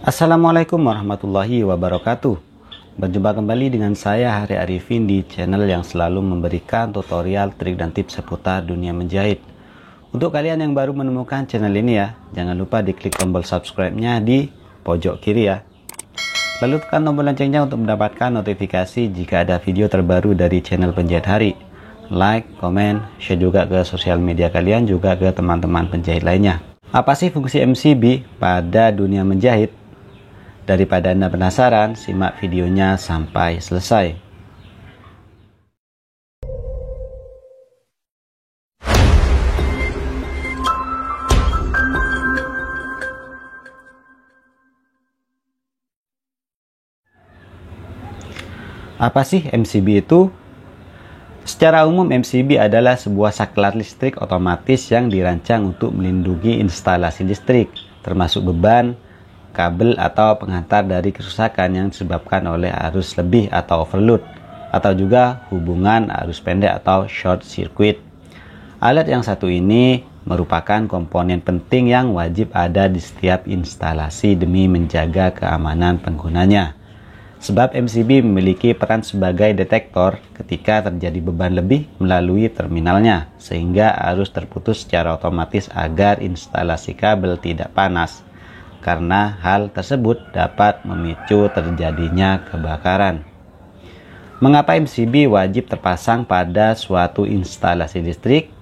Assalamualaikum warahmatullahi wabarakatuh. Berjumpa kembali dengan saya Hari Arifin di channel yang selalu memberikan tutorial, trik dan tips seputar dunia menjahit. Untuk kalian yang baru menemukan channel ini ya, jangan lupa diklik tombol subscribe-nya di pojok kiri ya. Lalu tekan tombol loncengnya untuk mendapatkan notifikasi jika ada video terbaru dari channel Penjahit Hari. Like, komen, share juga ke sosial media kalian, juga ke teman-teman penjahit lainnya. Apa sih fungsi MCB pada dunia menjahit? Daripada Anda penasaran, simak videonya sampai selesai. Apa sih MCB itu? Secara umum, MCB adalah sebuah saklar listrik otomatis yang dirancang untuk melindungi instalasi listrik, termasuk beban, kabel atau pengantar dari kerusakan yang disebabkan oleh arus lebih atau overload, atau juga hubungan arus pendek atau short circuit. Alat yang satu ini merupakan komponen penting yang wajib ada di setiap instalasi demi menjaga keamanan penggunanya. Sebab MCB memiliki peran sebagai detektor ketika terjadi beban lebih melalui terminalnya, sehingga arus terputus secara otomatis agar instalasi kabel tidak panas, karena hal tersebut dapat memicu terjadinya kebakaran. Mengapa MCB wajib terpasang pada suatu instalasi listrik?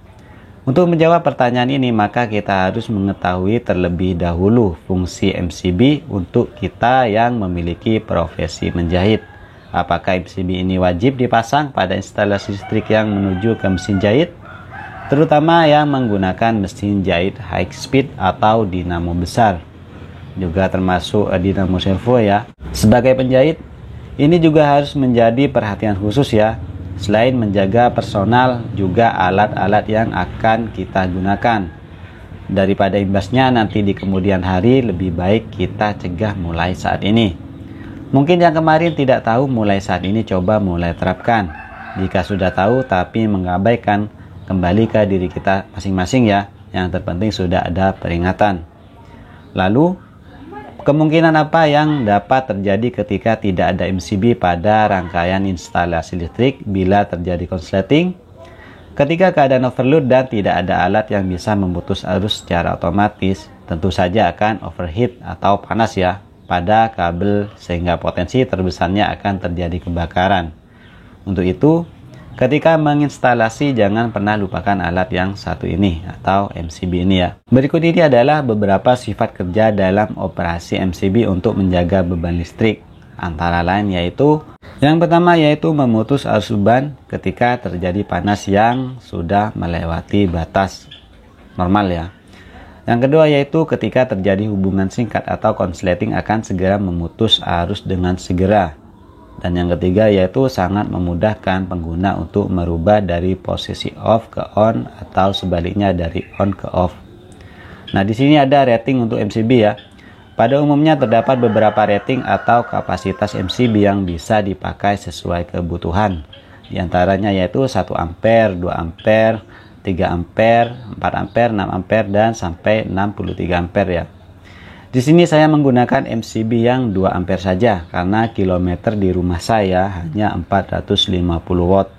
Untuk menjawab pertanyaan ini, maka kita harus mengetahui terlebih dahulu fungsi MCB untuk kita yang memiliki profesi menjahit. Apakah MCB ini wajib dipasang pada instalasi listrik yang menuju ke mesin jahit? Terutama yang menggunakan mesin jahit high speed atau dinamo besar. Juga termasuk dinamo servo ya. Sebagai penjahit, ini juga harus menjadi perhatian khusus ya. Selain menjaga personal, juga alat-alat yang akan kita gunakan. Daripada imbasnya nanti di kemudian hari, lebih baik kita cegah mulai saat ini. Mungkin yang kemarin tidak tahu, mulai saat ini coba mulai terapkan. Jika sudah tahu tapi mengabaikan, kembali ke diri kita masing-masing ya. Yang terpenting sudah ada peringatan. Lalu, kemungkinan apa yang dapat terjadi ketika tidak ada MCB pada rangkaian instalasi listrik bila terjadi konsleting? Ketika keadaan overload dan tidak ada alat yang bisa memutus arus secara otomatis, tentu saja akan overheat atau panas ya pada kabel, sehingga potensi terbesarnya akan terjadi kebakaran. Untuk itu, ketika menginstalasi, jangan pernah lupakan alat yang satu ini atau MCB ini ya. Berikut ini adalah beberapa sifat kerja dalam operasi MCB untuk menjaga beban listrik. Antara lain yaitu, yang pertama yaitu memutus arus beban ketika terjadi panas yang sudah melewati batas normal ya. Yang kedua yaitu ketika terjadi hubungan singkat atau konsleting akan segera memutus arus dengan segera. Dan yang ketiga yaitu sangat memudahkan pengguna untuk merubah dari posisi off ke on atau sebaliknya dari on ke off. Nah, di sini ada rating untuk MCB ya. Pada umumnya terdapat beberapa rating atau kapasitas MCB yang bisa dipakai sesuai kebutuhan. Di antaranya yaitu 1 ampere, 2 ampere, 3 ampere, 4 ampere, 6 ampere dan sampai 63 ampere ya. Di sini saya menggunakan MCB yang 2 ampere saja karena kilometer di rumah saya hanya 450 watt.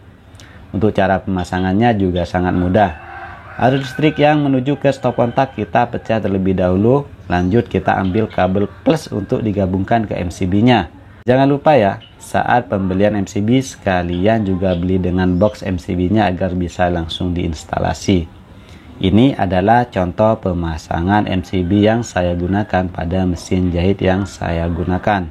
Untuk cara pemasangannya juga sangat mudah. Arus listrik yang menuju ke stop kontak kita pecah terlebih dahulu, lanjut kita ambil kabel plus untuk digabungkan ke MCB-nya. Jangan lupa ya, saat pembelian MCB sekalian juga beli dengan box MCB-nya agar bisa langsung diinstalasi. Ini adalah contoh pemasangan MCB yang saya gunakan pada mesin jahit yang saya gunakan.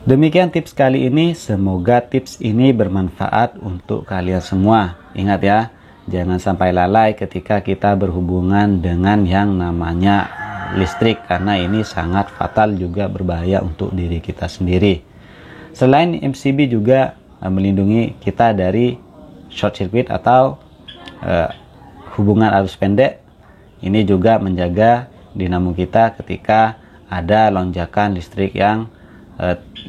Demikian tips kali ini, semoga tips ini bermanfaat untuk kalian semua. Ingat ya, jangan sampai lalai ketika kita berhubungan dengan yang namanya listrik, karena ini sangat fatal juga berbahaya untuk diri kita sendiri. Selain MCB juga melindungi kita dari short circuit atau hubungan arus pendek. Ini juga menjaga dinamo kita ketika ada lonjakan listrik yang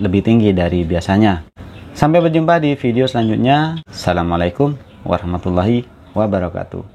lebih tinggi dari biasanya. Sampai berjumpa di video selanjutnya. Assalamualaikum warahmatullahi wabarakatuh.